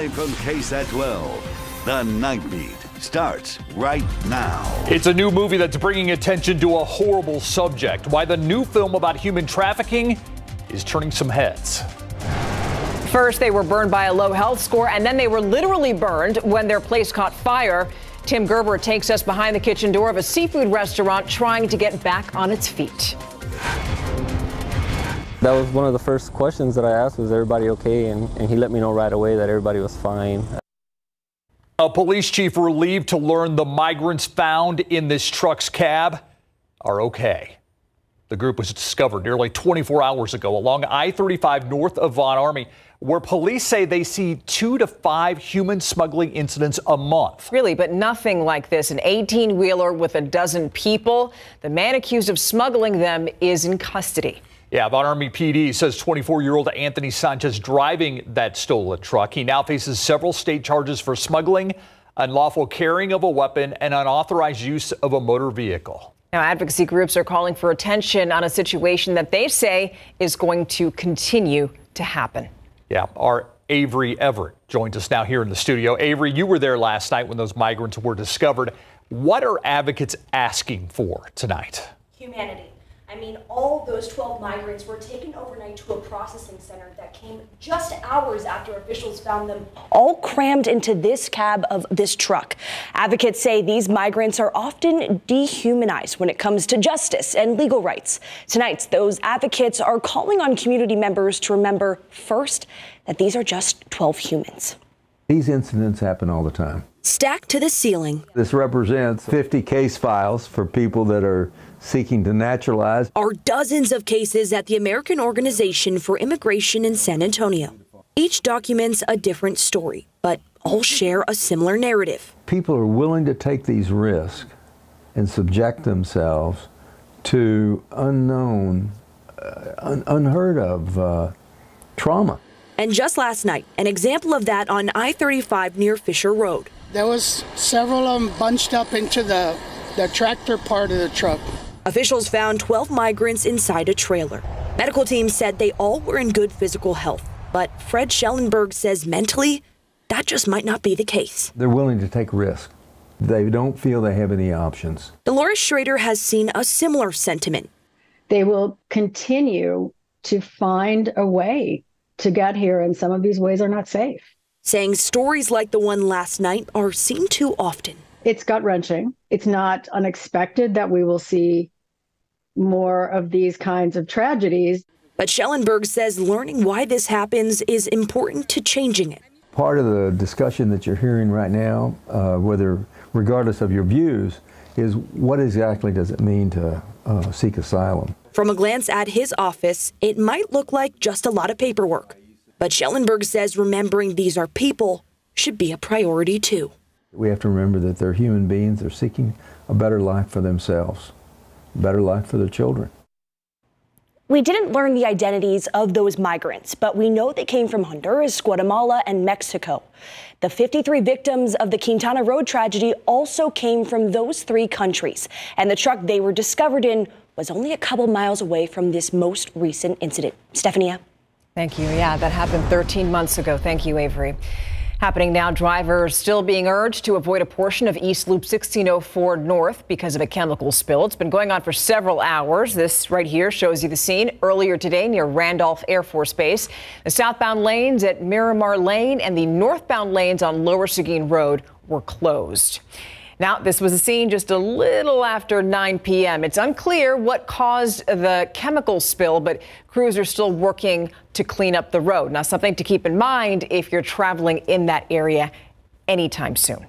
Live from KSAT 12, the Nightbeat starts right now. It's a new movie that's bringing attention to a horrible subject. Why the new film about human trafficking is turning some heads. First, they were burned by a low health score, and then they were literally burned when their place caught fire. Tim Gerber takes us behind the kitchen door of a seafood restaurant trying to get back on its feet. That was one of the first questions that I asked, was everybody okay? And he let me know right away that everybody was fine. A police chief relieved to learn the migrants found in this truck's cab are okay. The group was discovered nearly 24 hours ago along I-35 north of Von Army, where police say they see 2 to 5 human smuggling incidents a month. Really, but nothing like this. An 18-wheeler with a dozen people. The man accused of smuggling them is in custody. Yeah, Von Army PD says 24-year-old Anthony Sanchez driving that stolen truck. He now faces several state charges for smuggling, unlawful carrying of a weapon, and unauthorized use of a motor vehicle. Now, advocacy groups are calling for attention on a situation that they say is going to continue to happen. Yeah, our Avery Everett joins us now here in the studio. Avery, you were there last night when those migrants were discovered. What are advocates asking for tonight? Humanity. I mean, all those 12 migrants were taken overnight to a processing center that came just hours after officials found them all crammed into this cab of this truck. Advocates say these migrants are often dehumanized when it comes to justice and legal rights. Tonight, those advocates are calling on community members to remember first that these are just 12 humans. These incidents happen all the time. Stacked to the ceiling. This represents 50 case files for people that are seeking to naturalize. Are dozens of cases at the American Organization for Immigration in San Antonio. Each documents a different story, but all share a similar narrative. People are willing to take these risks and subject themselves to unknown, unheard of trauma. And just last night, an example of that on I-35 near Fisher Road. There was several of them bunched up into the tractor part of the truck. Officials found 12 migrants inside a trailer. Medical teams said they all were in good physical health, but Fred Schellenberg says mentally, that just might not be the case. They're willing to take risks. They don't feel they have any options. Dolores Schrader has seen a similar sentiment. They will continue to find a way to get here, and some of these ways are not safe. Saying stories like the one last night are seen too often. It's gut-wrenching. It's not unexpected that we will see more of these kinds of tragedies. But Schellenberg says learning why this happens is important to changing it. Part of the discussion that you're hearing right now, regardless of your views, is what exactly does it mean to seek asylum? From a glance at his office, it might look like just a lot of paperwork. But Schellenberg says remembering these are people should be a priority too. We have to remember that they're human beings. They're seeking a better life for themselves, a better life for their children. We didn't learn the identities of those migrants, but we know they came from Honduras, Guatemala, and Mexico. The 53 victims of the Quintana Road tragedy also came from those 3 countries, and the truck they were discovered in was only a couple miles away from this most recent incident. Stephanie. Thank you. Yeah, that happened 13 months ago. Thank you, Avery. Happening now, drivers still being urged to avoid a portion of East Loop 1604 North because of a chemical spill. It's been going on for several hours. This right here shows you the scene earlier today near Randolph Air Force Base. The southbound lanes at Miramar Lane and the northbound lanes on Lower Seguin Road were closed. Now, this was a scene just a little after 9 p.m. It's unclear what caused the chemical spill, but crews are still working to clean up the road. Now, something to keep in mind if you're traveling in that area anytime soon.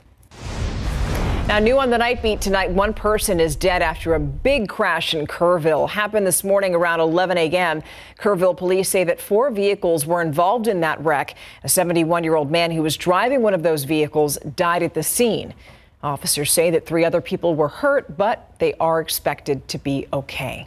Now, new on the Nightbeat tonight, one person is dead after a big crash in Kerrville. Happened this morning around 11 a.m. Kerrville police say that 4 vehicles were involved in that wreck. A 71-year-old man who was driving one of those vehicles died at the scene. Officers say that 3 other people were hurt, but they are expected to be okay.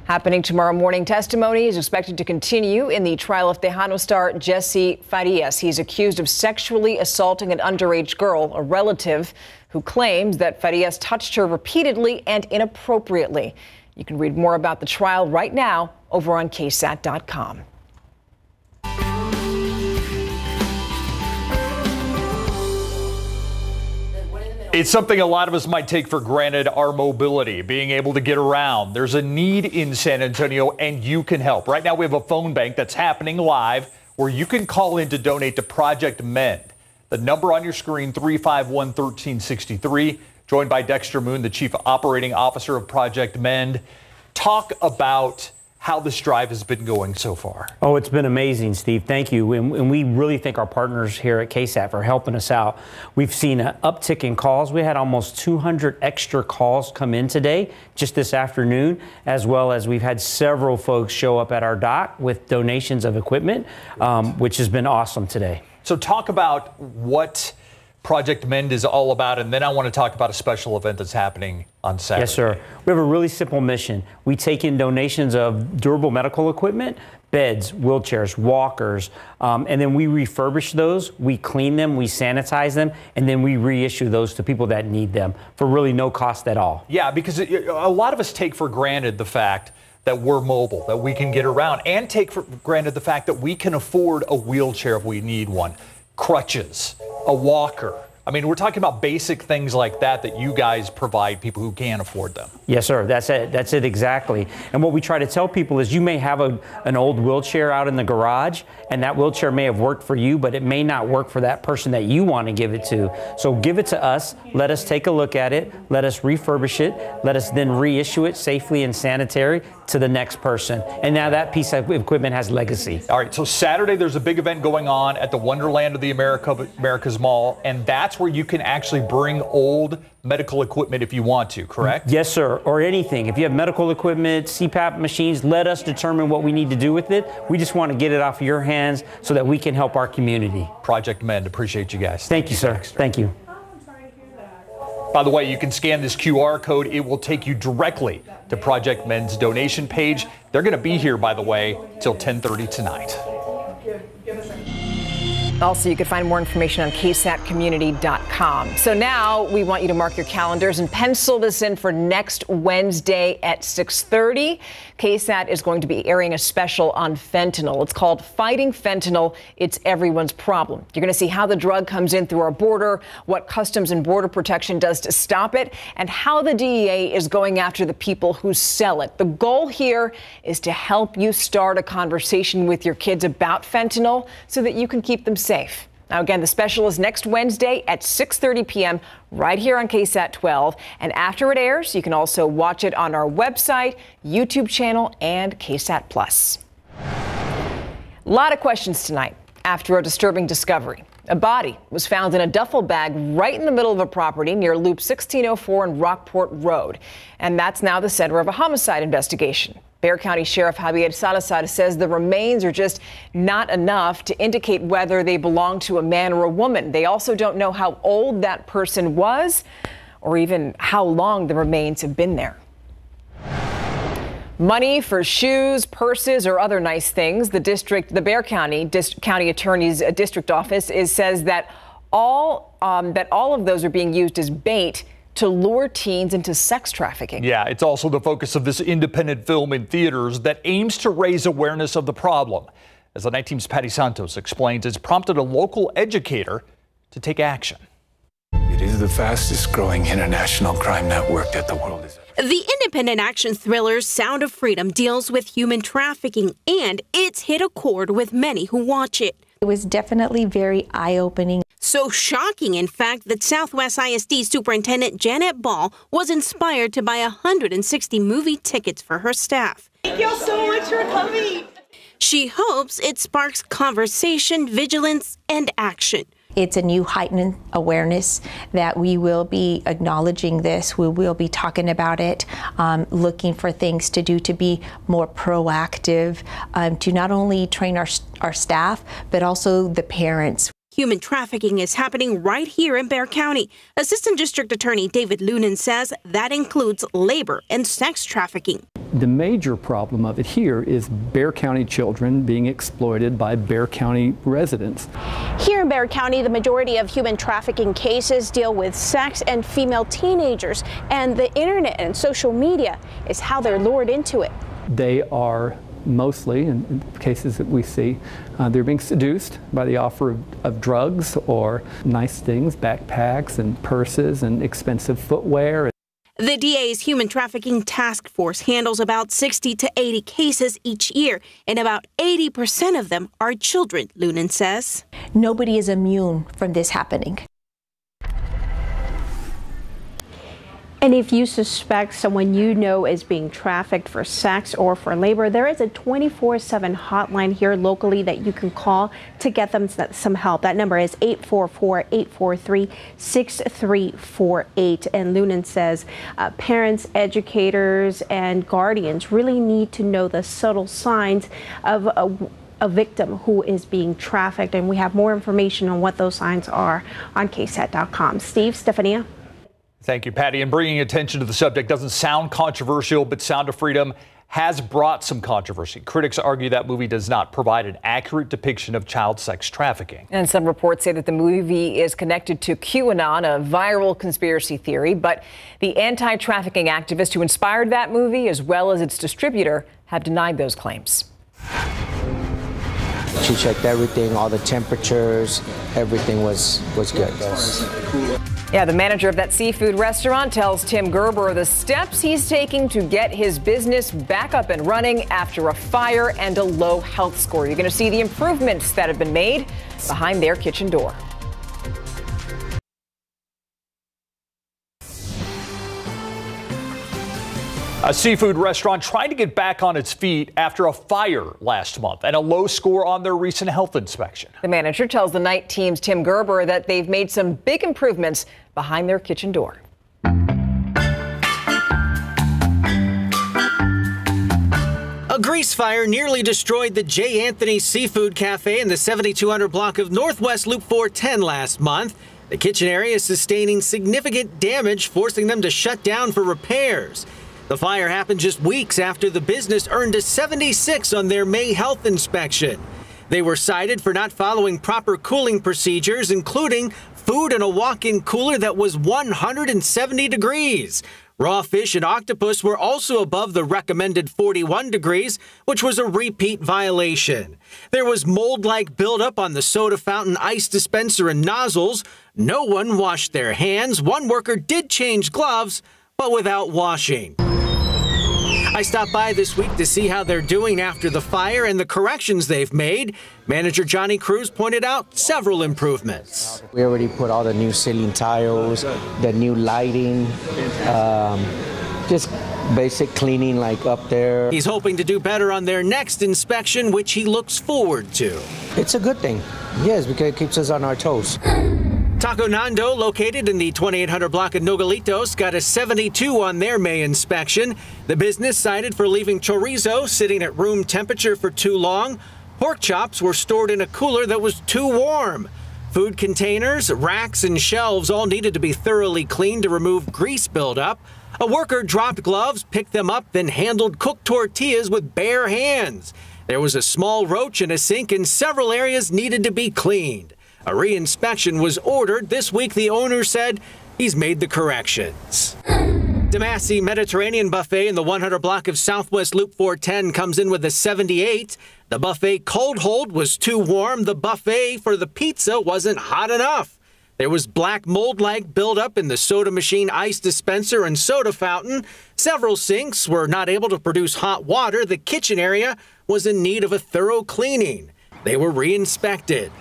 Happening tomorrow morning, testimony is expected to continue in the trial of Tejano Star Jesse Farias. He's accused of sexually assaulting an underage girl, a relative who claims that Farias touched her repeatedly and inappropriately. You can read more about the trial right now over on KSAT.com. It's something a lot of us might take for granted, our mobility, being able to get around. There's a need in San Antonio, and you can help. Right now, we have a phone bank that's happening live where you can call in to donate to Project Mend. The number on your screen, 351-1363. Joined by Dexter Moon, the Chief Operating Officer of Project Mend. Talk about how this drive has been going so far. Oh, it's been amazing, Steve. Thank you. And we really thank our partners here at KSAT for helping us out. We've seen an uptick in calls. We had almost 200 extra calls come in today, just this afternoon, as well as we've had several folks show up at our dock with donations of equipment, which has been awesome today. So talk about what Project Mend is all about, and then I want to talk about a special event that's happening on Saturday. Yes, sir. We have a really simple mission. We take in donations of durable medical equipment, beds, wheelchairs, walkers, and then we refurbish those, we clean them, we sanitize them, and then we reissue those to people that need them for really no cost at all. Yeah, because a lot of us take for granted the fact that we're mobile, that we can get around, and take for granted the fact that we can afford a wheelchair if we need one, crutches, a walker. I mean, we're talking about basic things like that you guys provide people who can't afford them. Yes, sir. That's it. That's it exactly. And what we try to tell people is you may have an old wheelchair out in the garage, and that wheelchair may have worked for you, but it may not work for that person that you want to give it to. So give it to us. Let us take a look at it. Let us refurbish it. Let us then reissue it safely and sanitary to the next person. And now that piece of equipment has legacy. All right, so Saturday there's a big event going on at the Wonderland of the Americas Mall, and that's where you can actually bring old medical equipment if you want to, correct? Yes, sir, or anything. If you have medical equipment, CPAP machines, let us determine what we need to do with it. We just want to get it off your hands so that we can help our community. Project Mend, appreciate you guys. Thank you, sir. Dexter. Thank you. By the way, you can scan this QR code. It will take you directly to Project Mend's donation page. They're going to be here, by the way, till 10:30 tonight. Also, you can find more information on ksatcommunity.com. So now we want you to mark your calendars and pencil this in for next Wednesday at 6:30. KSAT is going to be airing a special on fentanyl. It's called Fighting Fentanyl. It's everyone's problem. You're going to see how the drug comes in through our border, what Customs and Border Protection does to stop it, and how the DEA is going after the people who sell it. The goal here is to help you start a conversation with your kids about fentanyl so that you can keep them safe. Now, again, the special is next Wednesday at 6:30 p.m. right here on KSAT 12. And after it airs, you can also watch it on our website, YouTube channel, and KSAT Plus. A lot of questions tonight after a disturbing discovery. A body was found in a duffel bag right in the middle of a property near Loop 1604 and Rockport Road. And that's now the center of a homicide investigation. Bexar County Sheriff Javier Salazar says the remains are just not enough to indicate whether they belong to a man or a woman. They also don't know how old that person was or even how long the remains have been there. Money for shoes, purses, or other nice things. The Bexar County County Attorney's District Office says that all of those are being used as bait to lure teens into sex trafficking. Yeah, it's also the focus of this independent film in theaters that aims to raise awareness of the problem. As the Night Team's Patty Santos explains, it's prompted a local educator to take action. It is the fastest growing international crime network that the world has. The independent action thriller Sound of Freedom deals with human trafficking, and it's hit a chord with many who watch it. It was definitely very eye-opening. So shocking, in fact, that Southwest ISD Superintendent Janet Ball was inspired to buy 160 movie tickets for her staff. Thank you so much for coming. She hopes it sparks conversation, vigilance, and action. It's a new heightened awareness that we will be acknowledging this. We will be talking about it, looking for things to do to be more proactive, to not only train our staff, but also the parents. Human trafficking is happening right here in Bexar County. Assistant District Attorney David Lunan says that includes labor and sex trafficking. The major problem of it here is Bexar County children being exploited by Bexar County residents. Here in Bexar County, the majority of human trafficking cases deal with sex and female teenagers, and the internet and social media is how they're lured into it. They are mostly, in cases that we see, they're being seduced by the offer of drugs or nice things, backpacks and purses and expensive footwear. The DA's Human Trafficking Task Force handles about 60 to 80 cases each year, and about 80% of them are children, Lunan says. Nobody is immune from this happening. And if you suspect someone you know is being trafficked for sex or for labor, there is a 24/7 hotline here locally that you can call to get them some help. That number is 844-843-6348. And Lunan says parents, educators, and guardians really need to know the subtle signs of a victim who is being trafficked. And we have more information on what those signs are on KSAT.com. Steve, Stefania. Thank you, Patty. And bringing attention to the subject doesn't sound controversial, but Sound of Freedom has brought some controversy. Critics argue that movie does not provide an accurate depiction of child sex trafficking. And some reports say that the movie is connected to QAnon, a viral conspiracy theory. But the anti-trafficking activist who inspired that movie, as well as its distributor, have denied those claims. She checked everything, all the temperatures, everything was good. Yeah, the manager of that seafood restaurant tells Tim Gerber the steps he's taking to get his business back up and running after a fire and a low health score. You're going to see the improvements that have been made behind their kitchen door. A seafood restaurant tried to get back on its feet after a fire last month and a low score on their recent health inspection. The manager tells the night team's Tim Gerber that they've made some big improvements behind their kitchen door. A grease fire nearly destroyed the J. Anthony Seafood Cafe in the 7200 block of Northwest Loop 410 last month. The kitchen area is sustaining significant damage, forcing them to shut down for repairs. The fire happened just weeks after the business earned a 76 on their May health inspection. They were cited for not following proper cooling procedures, including food in a walk-in cooler that was 170 degrees. Raw fish and octopus were also above the recommended 41 degrees, which was a repeat violation. There was mold-like buildup on the soda fountain ice dispenser and nozzles. No one washed their hands. One worker did change gloves, but without washing. I stopped by this week to see how they're doing after the fire and the corrections they've made. Manager Johnny Cruz pointed out several improvements. We already put all the new ceiling tiles, the new lighting, just basic cleaning like up there. He's hoping to do better on their next inspection, which he looks forward to. It's a good thing, yes, because it keeps us on our toes. Taco Nando, located in the 2800 block of Nogalitos, got a 72 on their May inspection. The business cited for leaving chorizo sitting at room temperature for too long. Pork chops were stored in a cooler that was too warm. Food containers, racks, and shelves all needed to be thoroughly cleaned to remove grease buildup. A worker dropped gloves, picked them up, then handled cooked tortillas with bare hands. There was a small roach in a sink, and several areas needed to be cleaned. A re-inspection was ordered. This week, the owner said he's made the corrections. Damassi Mediterranean Buffet in the 100 block of Southwest Loop 410 comes in with a 78. The buffet cold hold was too warm. The buffet for the pizza wasn't hot enough. There was black mold-like buildup in the soda machine ice dispenser and soda fountain. Several sinks were not able to produce hot water. The kitchen area was in need of a thorough cleaning. They were re-inspected.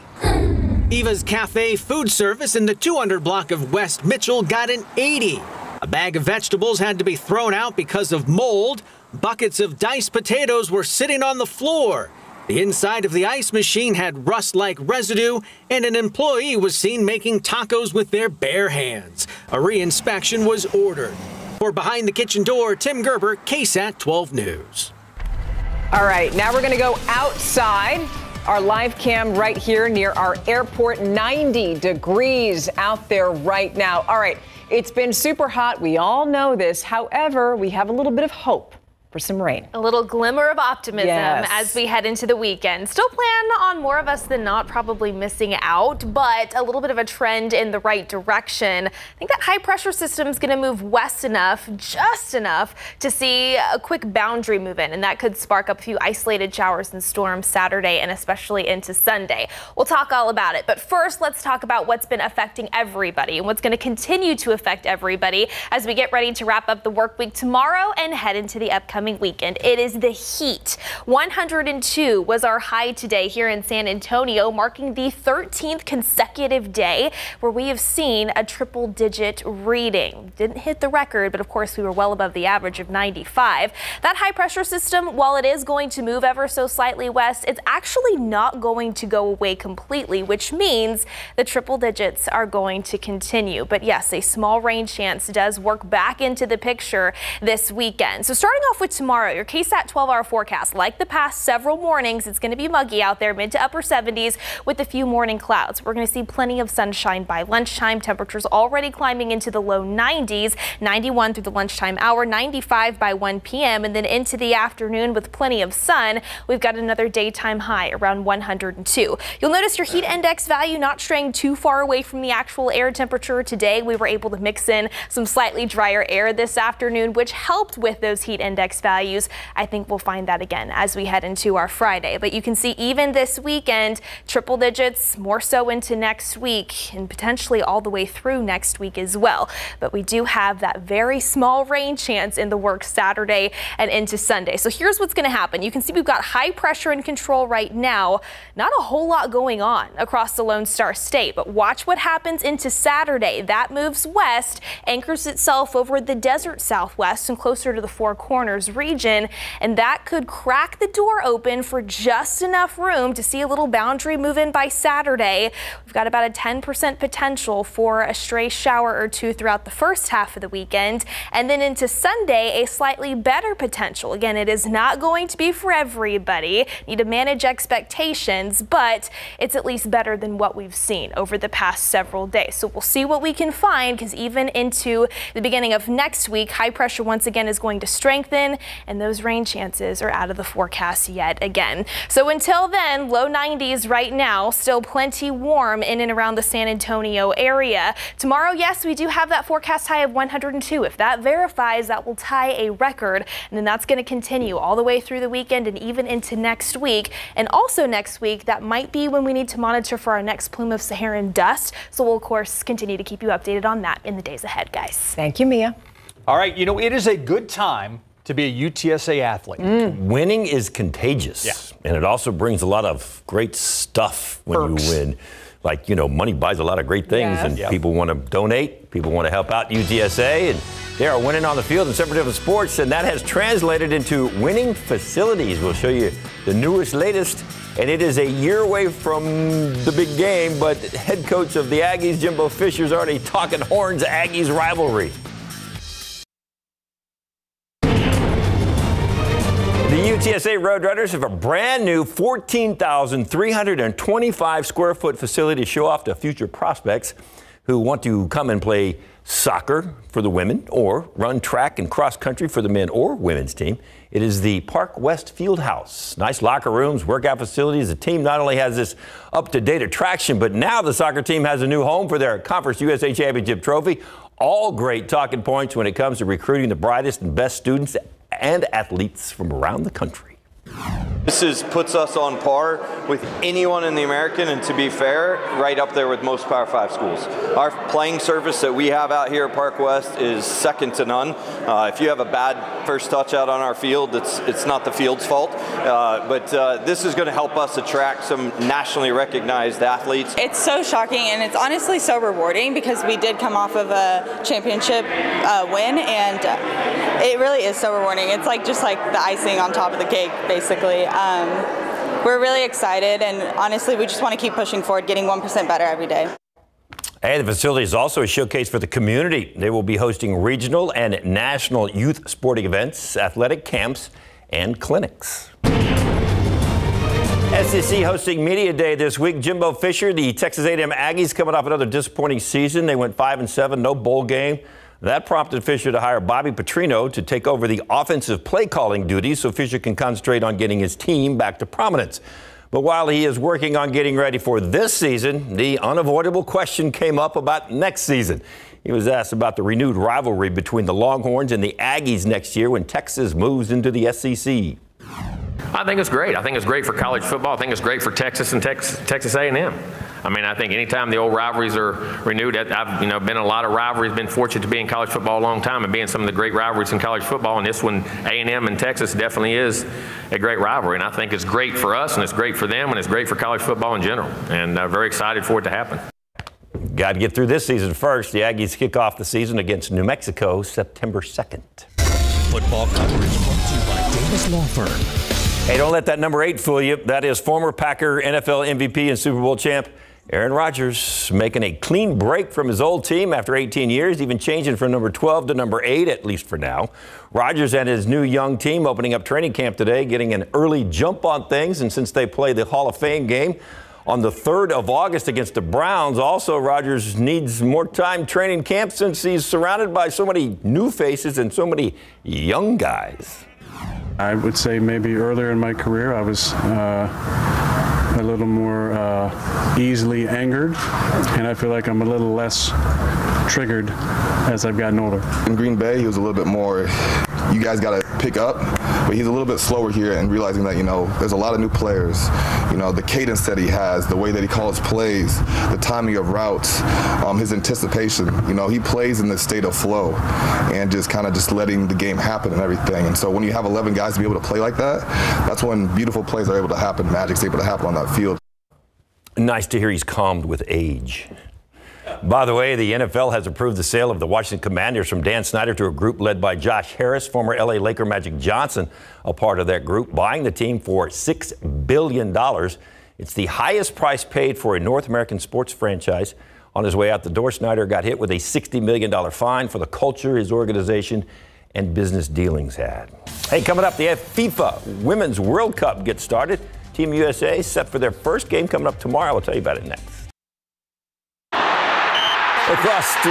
Eva's Cafe Food Service in the 200 block of West Mitchell got an 80. A bag of vegetables had to be thrown out because of mold. Buckets of diced potatoes were sitting on the floor. The inside of the ice machine had rust-like residue, and an employee was seen making tacos with their bare hands. A re-inspection was ordered. For Behind the Kitchen Door, Tim Gerber, KSAT 12 News. All right, now we're going to go outside. Our live cam right here near our airport, 90 degrees out there right now. All right, it's been super hot. We all know this. However, we have a little bit of hope for some rain. A little glimmer of optimism as we head into the weekend. Still plan on more of us than not probably missing out, but a little bit of a trend in the right direction. I think that high pressure system is going to move west enough, just enough, to see a quick boundary move in, and that could spark up a few isolated showers and storms Saturday and especially into Sunday. We'll talk all about it, but first let's talk about what's been affecting everybody and what's going to continue to affect everybody as we get ready to wrap up the work week tomorrow and head into the upcoming weekend. It is the heat. 102 was our high today here in San Antonio, marking the 13th consecutive day where we have seen a triple-digit reading. Didn't hit the record, but of course we were well above the average of 95. That high pressure system, while it is going to move ever so slightly west, it's actually not going to go away completely, which means the triple digits are going to continue. But yes, a small rain chance does work back into the picture this weekend. So starting off with tomorrow, your KSAT 12-hour forecast. Like the past several mornings, it's going to be muggy out there, mid to upper 70s with a few morning clouds. We're going to see plenty of sunshine by lunchtime. Temperatures already climbing into the low 90s, 91 through the lunchtime hour, 95 by 1 p.m. and then into the afternoon with plenty of sun. We've got another daytime high around 102. You'll notice your heat index value not straying too far away from the actual air temperature today. We were able to mix in some slightly drier air this afternoon, which helped with those heat index values. I think we'll find that again as we head into our Friday. But you can see even this weekend, triple digits, more so into next week and potentially all the way through next week as well. But we do have that very small rain chance in the works Saturday and into Sunday. So here's what's going to happen. You can see we've got high pressure and control right now. Not a whole lot going on across the Lone Star State, but watch what happens into Saturday. That moves west, anchors itself over the desert southwest and closer to the Four Corners region, and that could crack the door open for just enough room to see a little boundary move in by Saturday. We've got about a 10% potential for a stray shower or two throughout the first half of the weekend, and then into Sunday, a slightly better potential. Again, it is not going to be for everybody. Need to manage expectations, but it's at least better than what we've seen over the past several days. So we'll see what we can find, because even into the beginning of next week, high pressure once again is going to strengthen, and those rain chances are out of the forecast yet again. So until then, low 90s right now, still plenty warm in and around the San Antonio area. Tomorrow, yes, we do have that forecast high of 102. If that verifies, that will tie a record, and then that's going to continue all the way through the weekend and even into next week. And also next week, that might be when we need to monitor for our next plume of Saharan dust. So we'll, of course, continue to keep you updated on that in the days ahead, guys. Thank you, Mia. All right, you know, it is a good time to be a UTSA athlete. Winning is contagious, and it also brings a lot of great stuff when you win. Like, you know, money buys a lot of great things, and people want to donate, people want to help out UTSA, and they are winning on the field in several different sports, and that has translated into winning facilities. We'll show you the newest, latest, and it is a year away from the big game, but head coach of the Aggies, Jimbo Fisher, is already talking Horns-Aggies rivalry. The UTSA Roadrunners have a brand new 14,325 square foot facility to show off to future prospects who want to come and play soccer for the women or run track and cross country for the men or women's team. It is the Park West Fieldhouse. Nice locker rooms, workout facilities. The team not only has this up-to-date attraction, but now the soccer team has a new home for their Conference USA Championship trophy. All great talking points when it comes to recruiting the brightest and best students and athletes from around the country. This puts us on par with anyone in the American, and to be fair, right up there with most Power 5 schools. Our playing surface that we have out here at Park West is second to none. If you have a bad first touch out on our field, it's not the field's fault. But this is going to help us attract some nationally recognized athletes. It's so shocking, and it's honestly so rewarding, because we did come off of a championship win, and it really is so rewarding. It's like just like the icing on top of the cake, basically. We're really excited, and honestly, we just want to keep pushing forward, getting 1% better every day. And the facility is also a showcase for the community. They will be hosting regional and national youth sporting events, athletic camps, and clinics. SEC hosting Media Day this week. Jimbo Fisher, the Texas A&M Aggies, coming off another disappointing season. They went 5-7, no bowl game. That prompted Fisher to hire Bobby Petrino to take over the offensive play calling duties so Fisher can concentrate on getting his team back to prominence. But while he is working on getting ready for this season, the unavoidable question came up about next season. He was asked about the renewed rivalry between the Longhorns and the Aggies next year when Texas moves into the SEC. I think it's great. I think it's great for college football. I think it's great for Texas and Texas A&M. I mean, I think anytime the old rivalries are renewed, I've been in a lot of rivalries, been fortunate to be in college football a long time and being some of the great rivalries in college football. And this one, A&M and Texas, definitely is a great rivalry. And I think it's great for us, and it's great for them, and it's great for college football in general. And I'm very excited for it to happen. Got to get through this season first. The Aggies kick off the season against New Mexico September 2nd. Football coverage brought to you by Davis Law Firm. Hey, don't let that number 8 fool you. That is former Packer, NFL MVP, and Super Bowl champ Aaron Rodgers making a clean break from his old team after 18 years, even changing from number 12 to number 8, at least for now. Rodgers and his new young team opening up training camp today, getting an early jump on things. And since they play the Hall of Fame game on the 3rd of August against the Browns, also Rodgers needs more time training camp since he's surrounded by so many new faces and so many young guys. I would say maybe earlier in my career I was a little more easily angered, and I feel like I'm a little less triggered as I've gotten older. In Green Bay, he was a little bit more, you guys got to pick up, but he's a little bit slower here and realizing that, there's a lot of new players. The cadence that he has, the way that he calls plays, the timing of routes, his anticipation. He plays in this state of flow and just kind of just letting the game happen and everything. And so when you have 11 guys to be able to play like that, that's when beautiful plays are able to happen, magic's able to happen on that field. Nice to hear he's calmed with age. By the way, the NFL has approved the sale of the Washington Commanders from Dan Snyder to a group led by Josh Harris, former LA Laker Magic Johnson, a part of that group, buying the team for $6 billion. It's the highest price paid for a North American sports franchise. On his way out the door, Snyder got hit with a $60 million fine for the culture his organization and business dealings had. Hey, coming up, the FIFA Women's World Cup gets started. Team USA set for their first game coming up tomorrow. I'll tell you about it next. Across the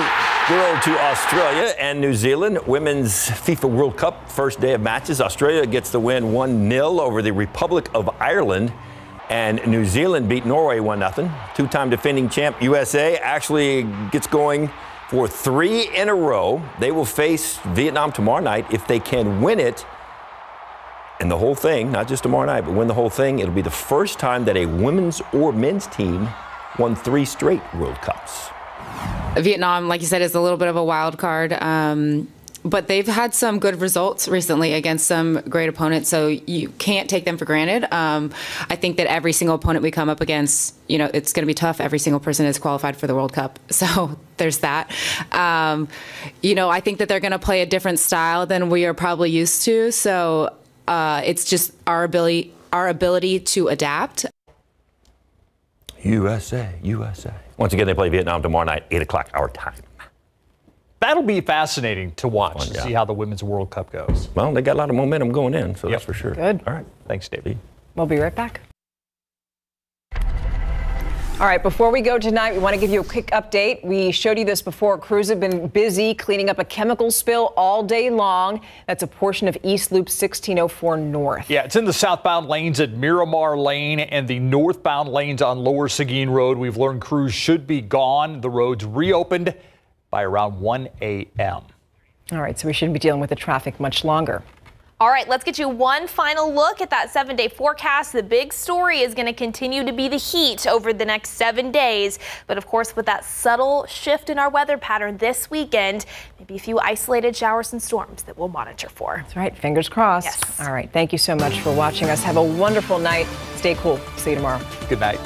world to Australia and New Zealand, Women's FIFA World Cup, first day of matches. Australia gets the win 1-0 over the Republic of Ireland, and New Zealand beat Norway 1-0. Two-time defending champ USA actually gets going for 3 in a row. They will face Vietnam tomorrow night. If they can win it, and the whole thing, not just tomorrow night, but win the whole thing, it'll be the first time that a women's or men's team won 3 straight World Cups. Vietnam, like you said, is a little bit of a wild card, but they've had some good results recently against some great opponents, so you can't take them for granted. I think that every single opponent we come up against, it's going to be tough. Every single person is qualified for the World Cup, so there's that. I think that they're going to play a different style than we are probably used to, so it's just our ability to adapt. USA, USA. Once again, they play Vietnam tomorrow night, 8 o'clock our time. That'll be fascinating to watch, to see how the Women's World Cup goes. Well, they got a lot of momentum going in, so that's for sure. Good. All right. Thanks, David. We'll be right back. All right, before we go tonight, we want to give you a quick update. We showed you this before. Crews have been busy cleaning up a chemical spill all day long. That's a portion of East Loop 1604 North. Yeah, it's in the southbound lanes at Miramar Lane and the northbound lanes on Lower Seguin Road. We've learned crews should be gone. The road's reopened by around 1 a.m. All right, so we shouldn't be dealing with the traffic much longer. All right, let's get you one final look at that 7-day forecast. The big story is going to continue to be the heat over the next 7 days. But of course, with that subtle shift in our weather pattern this weekend, maybe a few isolated showers and storms that we'll monitor for. That's right. Fingers crossed. Yes. All right. Thank you so much for watching us. Have a wonderful night. Stay cool. See you tomorrow. Good night.